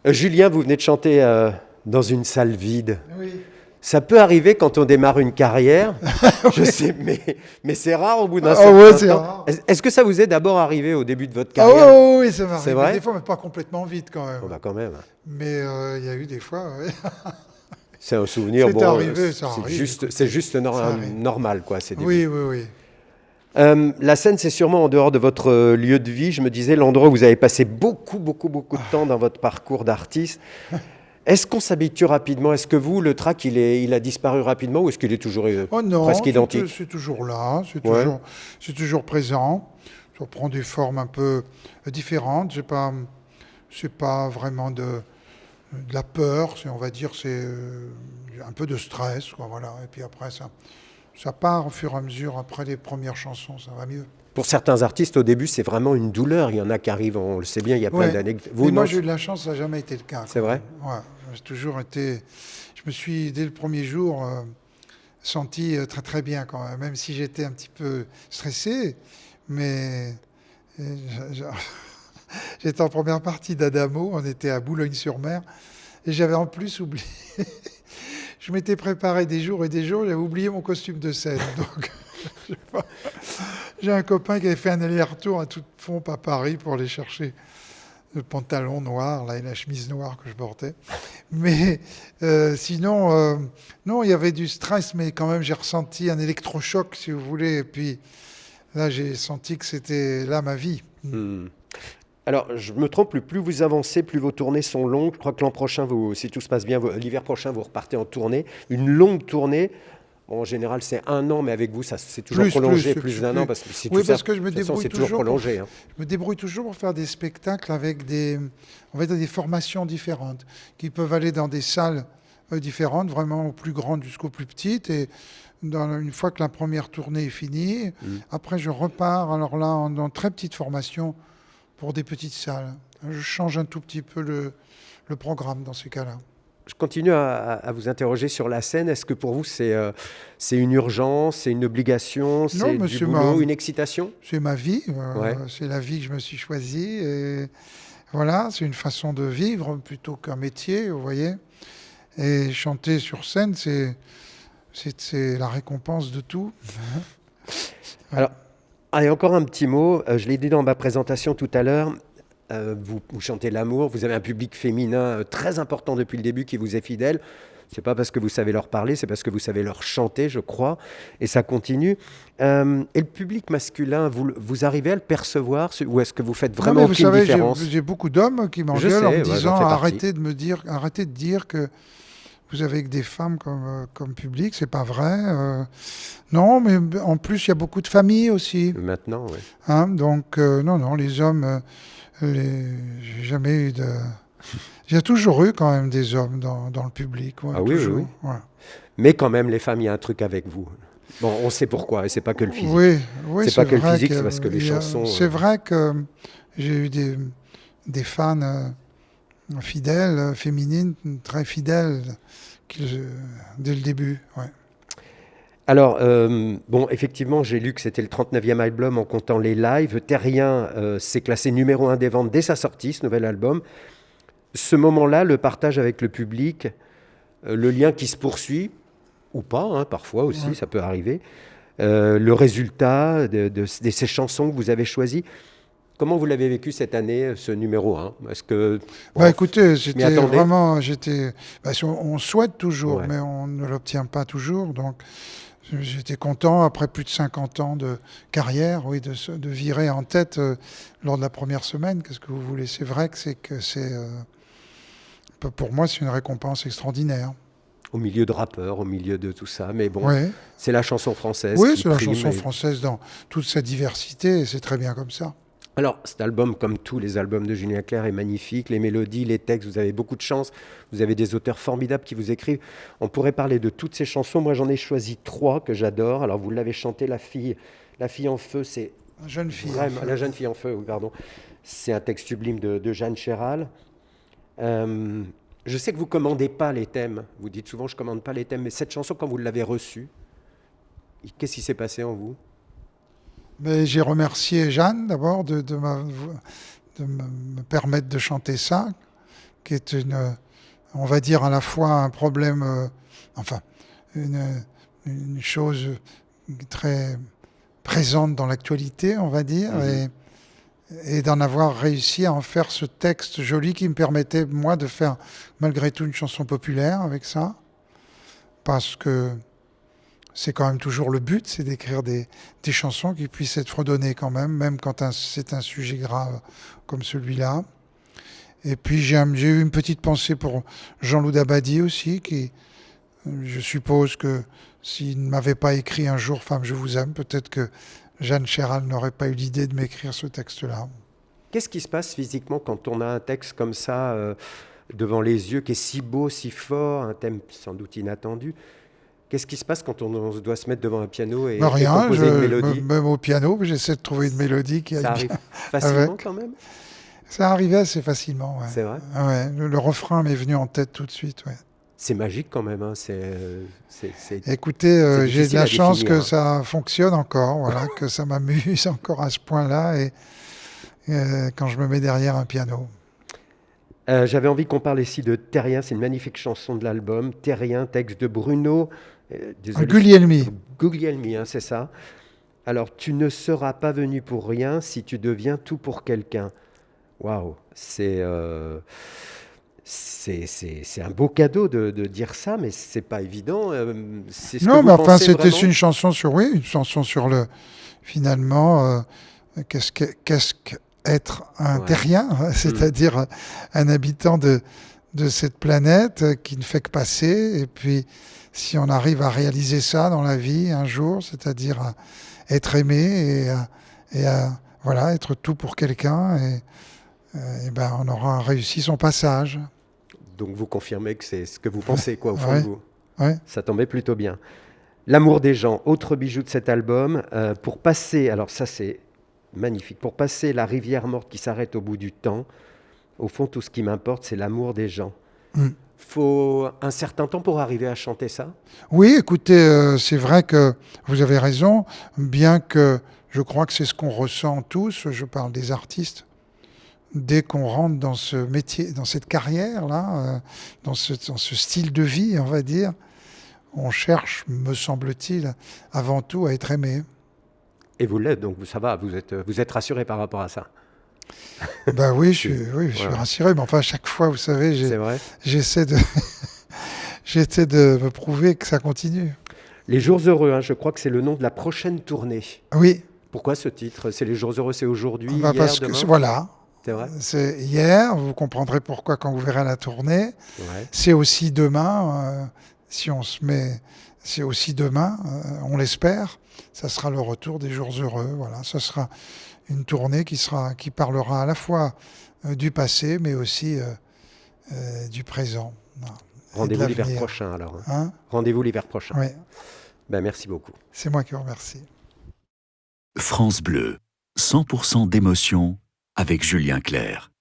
Julien, vous venez de chanter dans une salle vide. Oui. Ça peut arriver quand on démarre une carrière, je sais, mais c'est rare au bout d'un Ah certain ouais, c'est temps. rare. Est-ce que ça vous est d'abord arrivé au début de votre Ah carrière? ouais, oui, ça C'est m'arrive. vrai? Des fois, mais pas complètement vite quand même. Oh bah quand même. Mais il y a eu des fois, ouais. C'est un souvenir, C'est bon, arrivé, ça c'est arrive. juste, Écoutez, c'est juste ça arrive. normal, quoi, ces débuts. Oui, oui, oui. La scène, c'est sûrement en dehors de votre lieu de vie. Je me disais, l'endroit où vous avez passé beaucoup de temps dans votre parcours d'artiste. Est-ce qu'on s'habitue rapidement? Est-ce que vous, le trac, il a disparu rapidement ou est-ce qu'il est toujours Oh non, presque identique? c'est toujours là, Ouais. c'est toujours présent. Ça prend des formes un peu différentes. C'est pas vraiment de la peur, on va dire, c'est un peu de stress, quoi, voilà. Et puis après, ça part au fur et à mesure. Après les premières chansons, ça va mieux. Pour certains artistes, au début, c'est vraiment une douleur. Il y en a qui arrivent, on le sait bien, il y a plein Ouais. d'années. Mais Vous, moi, non? j'ai eu de la chance, ça n'a jamais été le cas, C'est quand vrai? même. Ouais, j'ai toujours été. Je me suis, dès le premier jour, senti très très bien, quand même si j'étais un petit peu stressé. Mais euh, je- je- j'étais en première partie d'Adamo, on était à Boulogne-sur-Mer, et j'avais en plus oublié. Je m'étais préparé des jours et des jours, j'avais oublié mon costume de scène. Donc, je sais pas. J'ai un copain qui avait fait un aller-retour à toute pompe à Paris pour aller chercher le pantalon noir là, et la chemise noire que je portais. Mais sinon, non, il y avait du stress, mais quand même, j'ai ressenti un électrochoc, si vous voulez. Et puis là, j'ai senti que c'était là ma vie. Hmm. Alors, je me trompe, plus vous avancez, plus vos tournées sont longues. Je crois que l'an prochain, si tout se passe bien, l'hiver prochain, vous repartez en tournée. Une longue tournée. Bon, en général, c'est 1 an, mais avec vous, ça c'est toujours prolongé, plus d'un an, parce que c'est Oui, tout ça. parce que je De me toute façon, débrouille c'est toujours toujours prolongé. Hein. je me débrouille toujours pour faire des spectacles avec on va dire des formations différentes, qui peuvent aller dans des salles différentes, vraiment au plus grandes jusqu'aux plus petites. Et une fois que la première tournée est finie, après je repars, alors là, dans très petite formation pour des petites salles. Je change un tout petit peu le programme dans ces cas-là. Je continue à vous interroger sur la scène. Est-ce que pour vous, c'est une urgence, c'est une obligation, Non, c'est mais du boulot, une excitation? c'est ma vie, Ouais. c'est la vie que je me suis choisie. Et voilà, c'est une façon de vivre plutôt qu'un métier, vous voyez. Et chanter sur scène, c'est la récompense de tout. Ouais. Alors, allez, encore un petit mot. Je l'ai dit dans ma présentation tout à l'heure. Vous chantez l'amour. Vous avez un public féminin très important depuis le début qui vous est fidèle. C'est pas parce que vous savez leur parler, c'est parce que vous savez leur chanter, je crois. Et ça continue. Et le public masculin, vous arrivez à le percevoir ou est-ce que vous faites Non, vraiment mais vous aucune savez, différence? j'ai beaucoup d'hommes qui Je m'engueulent en sais, me ouais, j'en disant fais partie. arrêtez de dire que vous avez que des femmes comme public, c'est pas vrai. Non, mais en plus, il y a beaucoup de familles aussi. Maintenant, oui. Hein, donc, non, les hommes, j'ai jamais eu de. Il y a toujours eu quand même des hommes dans le public, ouais, Ah oui, oui, toujours. oui. Ouais. Mais quand même, les femmes, il y a un truc avec vous. Bon, on sait pourquoi, et c'est pas que le physique. Oui, oui, C'est pas que le vrai physique, c'est parce que les il y a- chansons. C'est vrai que j'ai eu des fans fidèles, féminines, très fidèles, dès le début. Ouais. Alors, bon, effectivement, j'ai lu que c'était le 39e album en comptant les lives. Terrien s'est classé numéro 1 des ventes dès sa sortie, ce nouvel album. Ce moment-là, le partage avec le public, le lien qui se poursuit, ou pas, hein, parfois aussi, Ouais. ça peut arriver, le résultat de ces chansons que vous avez choisies. Comment vous l'avez vécu cette année, ce numéro 1? Est-ce que... Bah bon, écoutez, je m'y attendais. on souhaite toujours, Ouais. mais on ne l'obtient pas toujours. Donc j'étais content, après plus de 50 ans de carrière, oui, de virer en tête lors de la première semaine. Qu'est-ce que vous voulez? C'est vrai pour moi, c'est une récompense extraordinaire. Au milieu de rappeurs, au milieu de tout ça. Mais bon, Ouais. c'est la chanson française Oui, qui c'est la prime. chanson française dans toute sa diversité, et c'est très bien comme ça. Alors, cet album, comme tous les albums de Julien Clerc, est magnifique. Les mélodies, les textes, vous avez beaucoup de chance. Vous avez des auteurs formidables qui vous écrivent. On pourrait parler de toutes ces chansons. Moi, j'en ai choisi 3 que j'adore. Alors, vous l'avez chanté, La fille en feu, c'est Une jeune fille. vraiment... enfin. La jeune fille en feu, oui, pardon. C'est un texte sublime de Jeanne Chéral. Je sais que vous commandez pas les thèmes. Vous dites souvent, je commande pas les thèmes. Mais cette chanson, quand vous l'avez reçue, qu'est-ce qui s'est passé en vous? Mais j'ai remercié Jeanne d'abord de me permettre de chanter ça, qui est on va dire à la fois un problème, enfin, une chose très présente dans l'actualité, on va dire, et d'en avoir réussi à en faire ce texte joli qui me permettait, moi, de faire malgré tout une chanson populaire avec ça, parce que c'est quand même toujours le but, c'est d'écrire des chansons qui puissent être fredonnées quand même quand c'est un sujet grave comme celui-là. Et puis j'ai eu une petite pensée pour Jean-Loup Dabadi aussi, qui, je suppose que s'il ne m'avait pas écrit un jour Femme, je vous aime, peut-être que Jeanne Chéral n'aurait pas eu l'idée de m'écrire ce texte-là. Qu'est-ce qui se passe physiquement quand on a un texte comme ça devant les yeux, qui est si beau, si fort, un thème sans doute inattendu? Qu'est-ce qui se passe quand on doit se mettre devant un piano et Rien, composer une mélodie? même au piano, j'essaie de trouver une mélodie qui aille Ça arrive bien facilement avec. quand même? Ça arrivait assez facilement, ouais. C'est vrai? Ouais, le refrain m'est venu en tête tout de suite, ouais. C'est magique quand même, hein. Écoutez, C'est j'ai de difficile la à chance définir, que hein. ça fonctionne encore, voilà, que ça m'amuse encore à ce point-là, et quand je me mets derrière un piano. J'avais envie qu'on parle ici de Terrien, c'est une magnifique chanson de l'album. Terrien, texte de Bruno. Désolé, Guglielmi. Guglielmi, hein, c'est ça. Alors, tu ne seras pas venu pour rien si tu deviens tout pour quelqu'un. Waouh, c'est un beau cadeau de dire ça, mais c'est pas évident. C'est ce que Non, vous mais enfin, pensez c'était vraiment? une chanson sur, oui, une chanson sur finalement, qu'est-ce qu'être un Ouais. terrien, Hmm. c'est-à-dire un habitant de cette planète qui ne fait que passer. Et puis, si on arrive à réaliser ça dans la vie un jour, c'est-à-dire à être aimé voilà, être tout pour quelqu'un, et ben, on aura réussi son passage. Donc, vous confirmez que c'est ce que vous pensez, quoi, au fond de Ouais, vous. ouais. Ça tombait plutôt bien. L'amour des gens, autre bijou de cet album. Pour passer, alors ça c'est magnifique, pour passer la rivière morte qui s'arrête au bout du temps, au fond tout ce qui m'importe c'est l'amour des gens. Mm. Faut un certain temps pour arriver à chanter ça? Oui, écoutez, c'est vrai que vous avez raison, bien que je crois que c'est ce qu'on ressent tous, je parle des artistes, dès qu'on rentre dans ce métier, dans cette carrière-là, dans ce style de vie, on va dire, on cherche, me semble-t-il, avant tout à être aimé. Et vous l'êtes, donc ça va, vous êtes rassuré par rapport à ça. Ben oui, C'est oui, je suis voilà, rassuré, mais enfin, à chaque fois, vous savez, c'est vrai. j'essaie de, j'essaie de me prouver que ça continue. Les jours heureux, hein, je crois que c'est le nom de la prochaine tournée. Oui, Pourquoi ce titre? C'est les jours heureux, c'est aujourd'hui, bah hier, parce que demain? voilà, C'est vrai? c'est hier, vous comprendrez pourquoi quand vous verrez la tournée. Ouais. C'est aussi demain, si on se met, c'est aussi demain, on l'espère, ça sera le retour des jours heureux. Voilà, ça sera une tournée qui parlera à la fois du passé, mais aussi du présent, voilà, et de Rendez-vous l'hiver l'avenir. prochain alors, hein. Hein? Rendez-vous l'hiver prochain. Oui, Ben, merci beaucoup. c'est moi qui vous remercie. France Bleu, 100% d'émotion avec Julien Clerc.